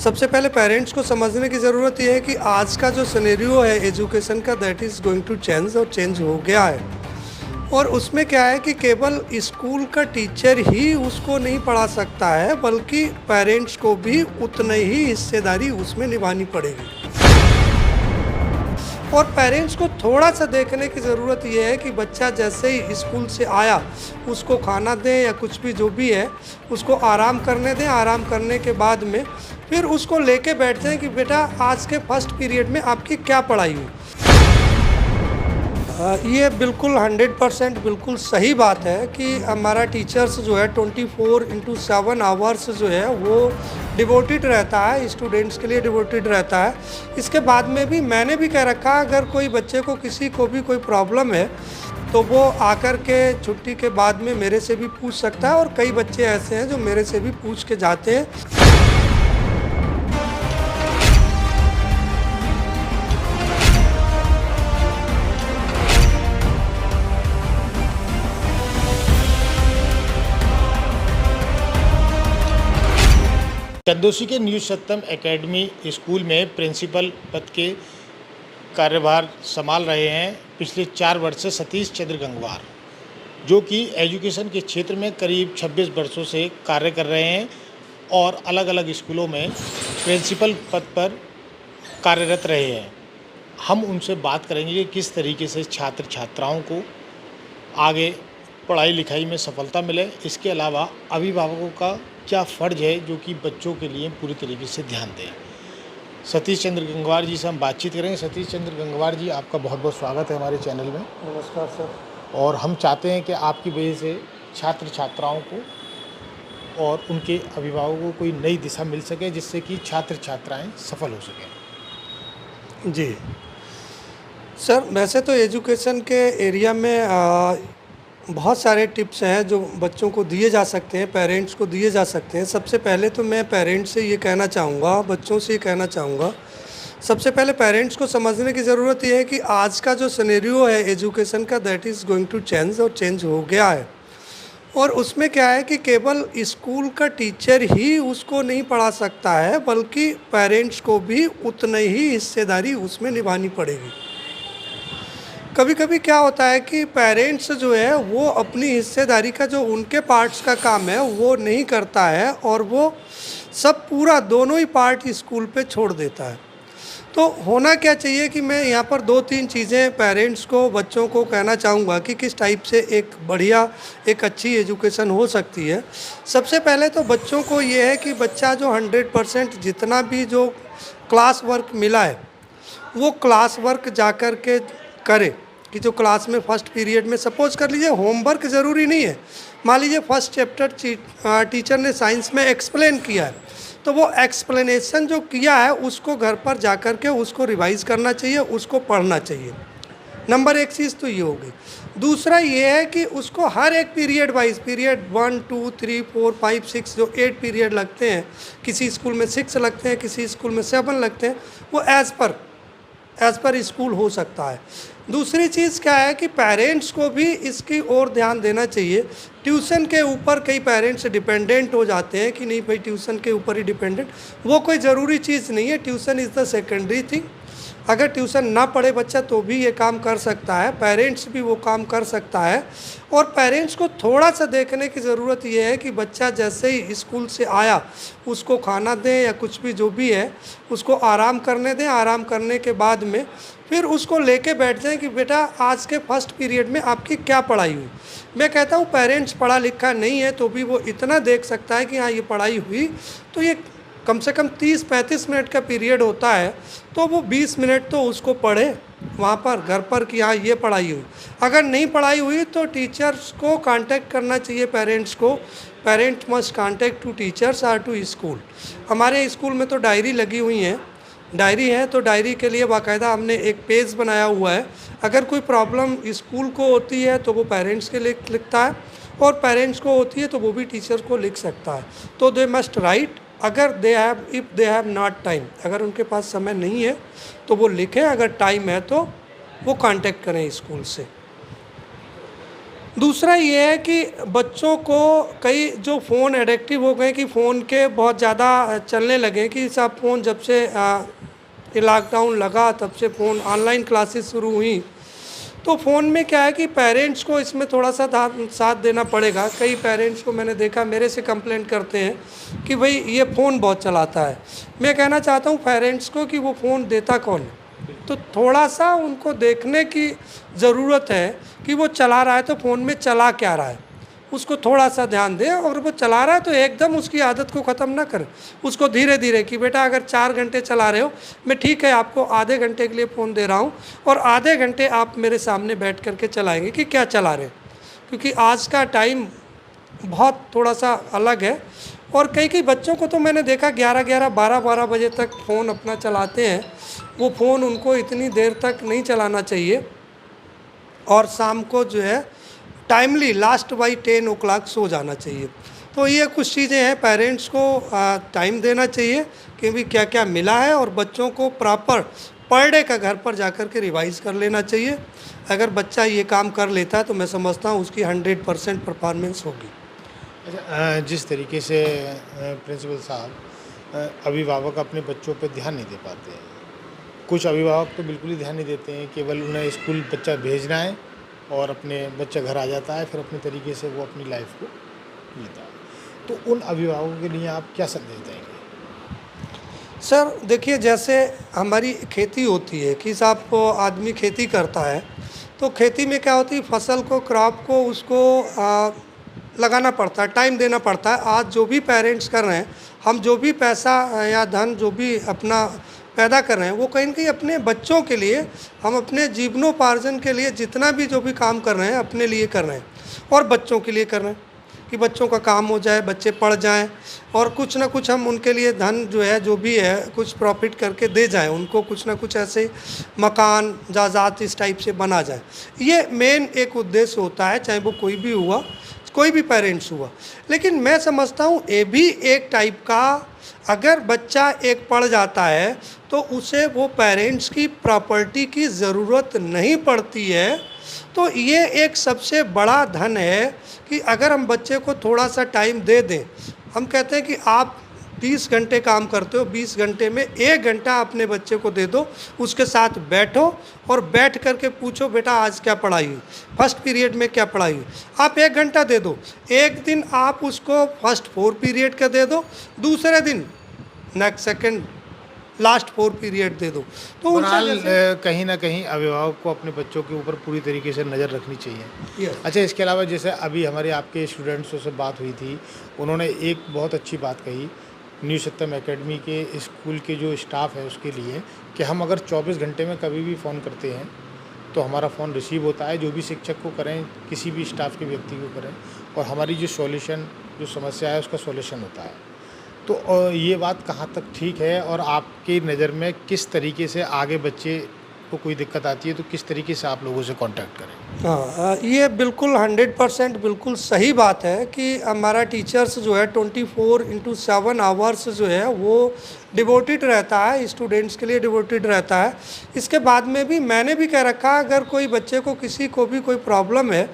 सबसे पहले पेरेंट्स को समझने की ज़रूरत ये है कि आज का जो सिनेरियो है एजुकेशन का that is going to change और चेंज हो गया है। और उसमें क्या है कि केवल स्कूल का टीचर ही उसको नहीं पढ़ा सकता है, बल्कि पेरेंट्स को भी उतनी ही हिस्सेदारी उसमें निभानी पड़ेगी। और पेरेंट्स को थोड़ा-सा देखने की ज़रूरत ये है कि बच्चा जैसे ही स्कूल से आया, उसको खाना दें या कुछ भी जो भी है, उसको आराम करने दें। आराम करने के बाद में फिर उसको लेके बैठ जाएँ कि बेटा आज के फर्स्ट पीरियड में आपकी क्या पढ़ाई हुई। ये बिल्कुल 100% बिल्कुल सही बात है कि हमारा टीचर्स जो है 24/7 आवर्स जो है वो डिवोटेड रहता है, स्टूडेंट्स के लिए डिवोटेड रहता है। इसके बाद में भी मैंने भी कह रखा है, अगर कोई बच्चे को किसी को भी कोई प्रॉब्लम है तो वो आकर के छुट्टी के बाद में मेरे से भी पूछ सकता है। और कई बच्चे ऐसे हैं जो मेरे से भी पूछ के जाते हैं। चंदौसी के न्यू सत्यम एकेडमी स्कूल में प्रिंसिपल पद के कार्यभार संभाल रहे हैं पिछले 4 वर्ष से सतीश चंद्र गंगवार, जो कि एजुकेशन के क्षेत्र में करीब 26 वर्षों से कार्य कर रहे हैं और अलग अलग स्कूलों में प्रिंसिपल पद पर कार्यरत रहे हैं। हम उनसे बात करेंगे कि किस तरीके से छात्र छात्राओं को आगे पढ़ाई लिखाई में सफलता मिले। इसके अलावा अभिभावकों का क्या फ़र्ज है जो कि बच्चों के लिए पूरी तरीके से ध्यान दें। सतीश चंद्र गंगवार जी से हम बातचीत करेंगे। सतीश चंद्र गंगवार जी, आपका बहुत बहुत स्वागत है हमारे चैनल में। नमस्कार सर। और हम चाहते हैं कि आपकी वजह से छात्र छात्राओं को और उनके अभिभावकों को कोई नई दिशा मिल सके, जिससे कि छात्र छात्राएँ सफल हो सकें। जी सर, वैसे तो एजुकेशन के एरिया में बहुत सारे टिप्स हैं जो बच्चों को दिए जा सकते हैं, पेरेंट्स को दिए जा सकते हैं। सबसे पहले तो मैं पेरेंट्स से ये कहना चाहूँगा, बच्चों से ये कहना चाहूँगा, सबसे पहले पेरेंट्स को समझने की ज़रूरत ये है कि आज का जो सिनेरियो है एजुकेशन का that is going to change और चेंज हो गया है। और उसमें क्या है कि केवल स्कूल का टीचर ही उसको नहीं पढ़ा सकता है, बल्कि पेरेंट्स को भी उतनी ही हिस्सेदारी उसमें निभानी पड़ेगी। कभी कभी क्या होता है कि पेरेंट्स जो है वो अपनी हिस्सेदारी का जो उनके पार्ट्स का काम है वो नहीं करता है, और वो सब पूरा दोनों ही पार्ट स्कूल पे छोड़ देता है। तो होना क्या चाहिए कि मैं यहाँ पर 2-3 चीज़ें पेरेंट्स को, बच्चों को कहना चाहूँगा कि किस टाइप से एक बढ़िया, एक अच्छी एजुकेशन हो सकती है। सबसे पहले तो बच्चों को ये है कि बच्चा जो 100% जितना भी जो क्लास वर्क मिला है वो क्लास वर्क जा कर के करे। कि जो क्लास में फर्स्ट पीरियड में सपोज कर लीजिए होमवर्क ज़रूरी नहीं है, मान लीजिए फर्स्ट चैप्टर टीचर ने साइंस में एक्सप्लेन किया है, तो वो एक्सप्लेनेशन जो किया है उसको घर पर जा कर के उसको रिवाइज़ करना चाहिए, उसको पढ़ना चाहिए। नंबर 1 चीज़ तो ये हो गई। दूसरा ये है कि उसको हर एक पीरियड वाइज, पीरियड 1, 2, 3, 4, 5, 6 जो 8 पीरियड लगते हैं, किसी स्कूल में 6 लगते हैं, किसी स्कूल में 7 लगते हैं, वो एज़ पर स्कूल हो सकता है। दूसरी चीज़ क्या है कि पेरेंट्स को भी इसकी ओर ध्यान देना चाहिए। ट्यूशन के ऊपर कई पेरेंट्स डिपेंडेंट हो जाते हैं कि नहीं भाई ट्यूशन के ऊपर ही डिपेंडेंट, वो कोई ज़रूरी चीज़ नहीं है। Tuition is the secondary thing. अगर ट्यूशन ना पढ़े बच्चा तो भी ये काम कर सकता है, पेरेंट्स भी वो काम कर सकता है। और पेरेंट्स को थोड़ा सा देखने की ज़रूरत ये है कि बच्चा जैसे ही स्कूल से आया, उसको खाना दें या कुछ भी जो भी है, उसको आराम करने दें। आराम करने के बाद में फिर उसको लेके बैठ जाएं कि बेटा आज के फर्स्ट पीरियड में आपकी क्या पढ़ाई हुई। मैं कहता हूँ पेरेंट्स पढ़ा लिखा नहीं है तो भी वो इतना देख सकता है कि हाँ ये पढ़ाई हुई, तो ये कम से कम 30-35 मिनट का पीरियड होता है, तो वो 20 मिनट तो उसको पढ़े वहाँ पर घर पर कि हाँ ये पढ़ाई हुई। अगर नहीं पढ़ाई हुई तो टीचर्स को कांटेक्ट करना चाहिए पेरेंट्स को। Parents must contact to teachers और टू स्कूल। हमारे स्कूल में तो डायरी लगी हुई हैं, डायरी है, तो डायरी के लिए बाकायदा हमने एक पेज बनाया हुआ है। अगर कोई प्रॉब्लम स्कूल को होती है तो वो पेरेंट्स के लिए लिखता है, और पेरेंट्स को होती है तो वो भी टीचर को लिख सकता है। तो दे मस्ट राइट, अगर if they have not time, अगर उनके पास समय नहीं है तो वो लिखें, अगर टाइम है तो वो कांटेक्ट करें स्कूल से। दूसरा ये है कि बच्चों को कई जो फ़ोन एडिक्टिव हो गए कि फ़ोन के बहुत ज़्यादा चलने लगे कि सब फ़ोन जब से ये लॉकडाउन लगा तब से फ़ोन ऑनलाइन क्लासेस शुरू हुई। तो फ़ोन में क्या है कि पेरेंट्स को इसमें थोड़ा सा साथ देना पड़ेगा। कई पेरेंट्स को मैंने देखा मेरे से कंप्लेंट करते हैं कि भाई ये फ़ोन बहुत चलाता है। मैं कहना चाहता हूँ पेरेंट्स को कि वो फ़ोन देता कौन है, तो थोड़ा सा उनको देखने की ज़रूरत है कि वो चला रहा है तो फ़ोन में चला क्या रहा है, उसको थोड़ा सा ध्यान दें। और वो चला रहा है तो एकदम उसकी आदत को ख़त्म ना करें, उसको धीरे धीरे कि बेटा अगर 4 घंटे चला रहे हो, मैं ठीक है आपको आधे घंटे के लिए फ़ोन दे रहा हूँ और आधे घंटे आप मेरे सामने बैठ कर के चलाएँगे कि क्या चला रहे हैं। क्योंकि आज का टाइम बहुत थोड़ा सा अलग है। और कई बच्चों को तो मैंने देखा 11-11, 12-12 बजे तक फ़ोन अपना चलाते हैं। वो फ़ोन उनको इतनी देर तक नहीं चलाना चाहिए और शाम को जो है timely last by 10 o'clock सो जाना चाहिए। तो ये कुछ चीज़ें हैं, पेरेंट्स को टाइम देना चाहिए कि भी क्या क्या मिला है और बच्चों को प्रॉपर पर डे का घर पर जाकर के रिवाइज़ कर लेना चाहिए। अगर बच्चा ये काम कर लेता है तो मैं समझता हूँ उसकी 100% परफॉर्मेंस होगी। अच्छा, जिस तरीके से प्रिंसिपल साहब अभिभावक अपने बच्चों पे ध्यान नहीं दे पाते हैं, कुछ अभिभावक तो बिल्कुल ही ध्यान नहीं देते हैं, केवल उन्हें स्कूल बच्चा भेजना है और अपने बच्चा घर आ जाता है, फिर अपने तरीके से वो अपनी लाइफ को जीता है। तो उन अभिभावकों के लिए आप क्या संदेश देंगे? सर देखिए, जैसे हमारी खेती होती है कि साहब को आदमी खेती करता है, तो खेती में क्या होती है, फसल को क्रॉप को उसको लगाना पड़ता है, टाइम देना पड़ता है। आज जो भी पेरेंट्स कर रहे हैं, हम जो भी पैसा या धन जो भी अपना पैदा कर रहे हैं, वो कहीं ना कहीं अपने बच्चों के लिए, हम अपने जीवनोपार्जन के लिए जितना भी जो भी काम कर रहे हैं अपने लिए कर रहे हैं और बच्चों के लिए कर रहे हैं कि बच्चों का काम हो जाए, बच्चे पढ़ जाएं और कुछ ना कुछ हम उनके लिए धन जो है जो भी है कुछ प्रॉफिट करके दे जाएं, उनको कुछ ना कुछ ऐसे मकान जायदाद इस टाइप से बना जाए। ये मेन एक उद्देश्य होता है, चाहे वो कोई भी हुआ, कोई भी पेरेंट्स हुआ। लेकिन मैं समझता हूँ ये भी एक टाइप का, अगर बच्चा एक पढ़ जाता है तो उसे वो पेरेंट्स की प्रॉपर्टी की ज़रूरत नहीं पड़ती है। तो ये एक सबसे बड़ा धन है कि अगर हम बच्चे को थोड़ा सा टाइम दे दें। हम कहते हैं कि आप 20 घंटे काम करते हो, 20 घंटे में 1 घंटा अपने बच्चे को दे दो, उसके साथ बैठो और बैठ करके पूछो बेटा आज क्या पढ़ाई हुई, फर्स्ट पीरियड में क्या पढ़ाई हुई। आप 1 घंटा दे दो, एक दिन आप उसको फर्स्ट 4 पीरियड का दे दो, दूसरे दिन नेक्स्ट सेकंड लास्ट 4 पीरियड दे दो। तो उनसे बहरहाल जैसे कहीं ना कहीं अभिभावक को अपने बच्चों के ऊपर पूरी तरीके से नज़र रखनी चाहिए। Yes. अच्छा, इसके अलावा जैसे अभी हमारे आपके स्टूडेंट्सों से बात हुई थी, उन्होंने एक बहुत अच्छी बात कही न्यू सत्यम एकेडमी के स्कूल के जो स्टाफ है उसके लिए, कि हम अगर 24 घंटे में कभी भी फ़ोन करते हैं तो हमारा फ़ोन रिसीव होता है, जो भी शिक्षक को करें, किसी भी स्टाफ के व्यक्ति को करें, और हमारी जो सॉल्यूशन, जो समस्या है उसका सॉल्यूशन होता है। तो ये बात कहाँ तक ठीक है, और आपकी नज़र में किस तरीके से आगे बच्चे को कोई दिक्कत आती है तो किस तरीके से आप लोगों से कांटेक्ट करें? हाँ, ये बिल्कुल 100% बिल्कुल सही बात है कि हमारा टीचर्स जो है 24/7 आवर्स जो है वो डिवोटेड रहता है, स्टूडेंट्स के लिए डिवोटेड रहता है। इसके बाद में भी मैंने भी कह रखा, अगर कोई बच्चे को किसी को भी कोई प्रॉब्लम है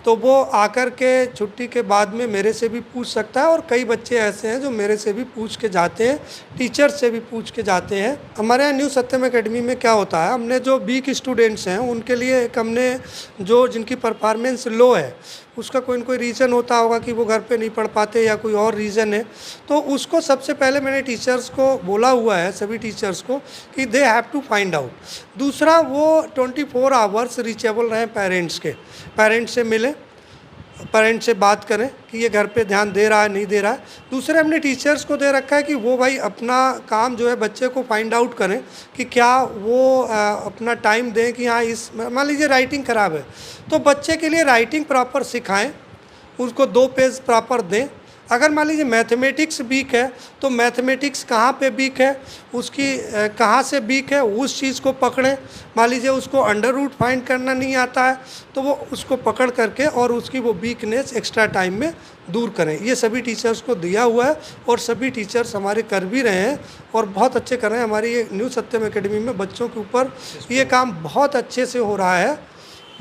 तो वो आकर के छुट्टी के बाद में मेरे से भी पूछ सकता है। और कई बच्चे ऐसे हैं जो मेरे से भी पूछ के जाते हैं, टीचर से भी पूछ के जाते हैं। हमारे यहाँ न्यू सत्यम एकेडमी में क्या होता है, हमने जो वीक स्टूडेंट्स हैं उनके लिए एक हमने जो जिनकी परफॉर्मेंस लो है, उसका कोई न कोई रीज़न होता होगा कि वो घर पे नहीं पढ़ पाते या कोई और रीज़न है, तो उसको सबसे पहले मैंने टीचर्स को बोला हुआ है, सभी टीचर्स को, कि they have to find out. दूसरा, वो 24 आवर्स रीचेबल रहें पेरेंट्स के, पेरेंट्स से मिलें, पेरेंट्स से बात करें कि ये घर पे ध्यान दे रहा है नहीं दे रहा है। दूसरे, हमने टीचर्स को दे रखा है कि वो भाई अपना काम जो है बच्चे को फाइंड आउट करें कि क्या वो अपना टाइम दें कि हाँ इस, मान लीजिए राइटिंग ख़राब है तो बच्चे के लिए राइटिंग प्रॉपर सिखाएं, उसको 2 पेज प्रॉपर दें। अगर मान लीजिए मैथमेटिक्स वीक है तो मैथमेटिक्स कहाँ पे वीक है, उसकी कहाँ से वीक है, उस चीज़ को पकड़ें। मान लीजिए उसको अंडर रूट फाइंड करना नहीं आता है तो वो उसको पकड़ करके और उसकी वो वीकनेस एक्स्ट्रा टाइम में दूर करें। ये सभी टीचर्स को दिया हुआ है और सभी टीचर्स हमारे कर भी रहे हैं और बहुत अच्छे कर रहे हैं। हमारी ये न्यू सत्यम एकेडमी में बच्चों के ऊपर ये काम बहुत अच्छे से हो रहा है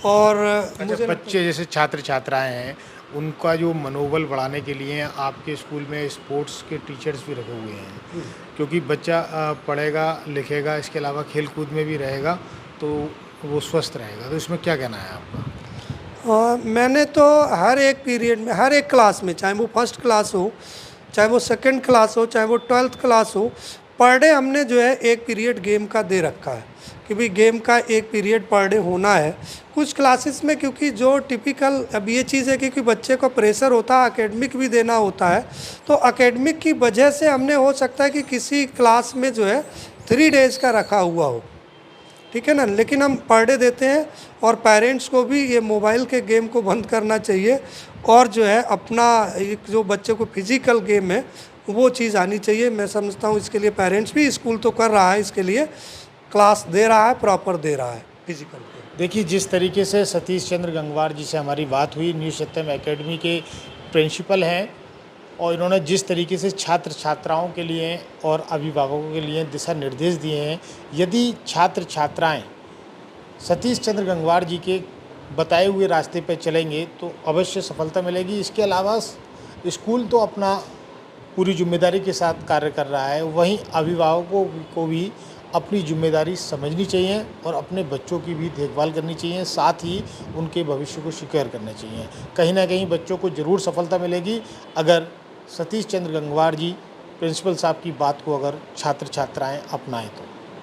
और अच्छा, मुझे बच्चे जैसे छात्र छात्राएं हैं, उनका जो मनोबल बढ़ाने के लिए आपके स्कूल में स्पोर्ट्स के टीचर्स भी रखे हुए हैं, क्योंकि बच्चा पढ़ेगा लिखेगा, इसके अलावा खेल कूद में भी रहेगा तो वो स्वस्थ रहेगा। तो इसमें क्या कहना है आपका? मैंने तो हर एक पीरियड में, हर एक क्लास में, चाहे वो फर्स्ट क्लास हो, चाहे वो सेकंड क्लास हो, चाहे वो 12th क्लास हो, पर डे हमने जो है एक पीरियड गेम का दे रखा है कि भाई गेम का एक पीरियड पर डे होना है। कुछ क्लासेस में क्योंकि जो टिपिकल अब ये चीज़ है क्योंकि बच्चे को प्रेशर होता है, एकेडमिक भी देना होता है, तो एकेडमिक की वजह से हमने हो सकता है कि किसी क्लास में जो है 3 डेज़ का रखा हुआ हो, ठीक है ना, लेकिन हम पर डे देते हैं। और पेरेंट्स को भी ये मोबाइल के गेम को बंद करना चाहिए और जो है अपना एक जो बच्चे को फिजिकल गेम है वो चीज़ आनी चाहिए। मैं समझता हूँ इसके लिए पेरेंट्स भी, स्कूल तो कर रहा है, इसके लिए क्लास दे रहा है, प्रॉपर दे रहा है फिजिकल गेम। देखिए, जिस तरीके से सतीश चंद्र गंगवार जी से हमारी बात हुई, न्यू सत्यम एकेडमी के प्रिंसिपल हैं, और इन्होंने जिस तरीके से छात्र छात्राओं के लिए और अभिभावकों के लिए दिशा निर्देश दिए हैं, यदि छात्र छात्राएं सतीश चंद्र गंगवार जी के बताए हुए रास्ते पर चलेंगे तो अवश्य सफलता मिलेगी। इसके अलावा स्कूल तो अपना पूरी जिम्मेदारी के साथ कार्य कर रहा है, वहीं अभिभावकों को भी अपनी जिम्मेदारी समझनी चाहिए और अपने बच्चों की भी देखभाल करनी चाहिए, साथ ही उनके भविष्य को सिक्योर करना चाहिए। कहीं ना कहीं बच्चों को ज़रूर सफलता मिलेगी अगर सतीश चंद्र गंगवार जी प्रिंसिपल साहब की बात को अगर छात्र छात्राएं अपनाएं तो।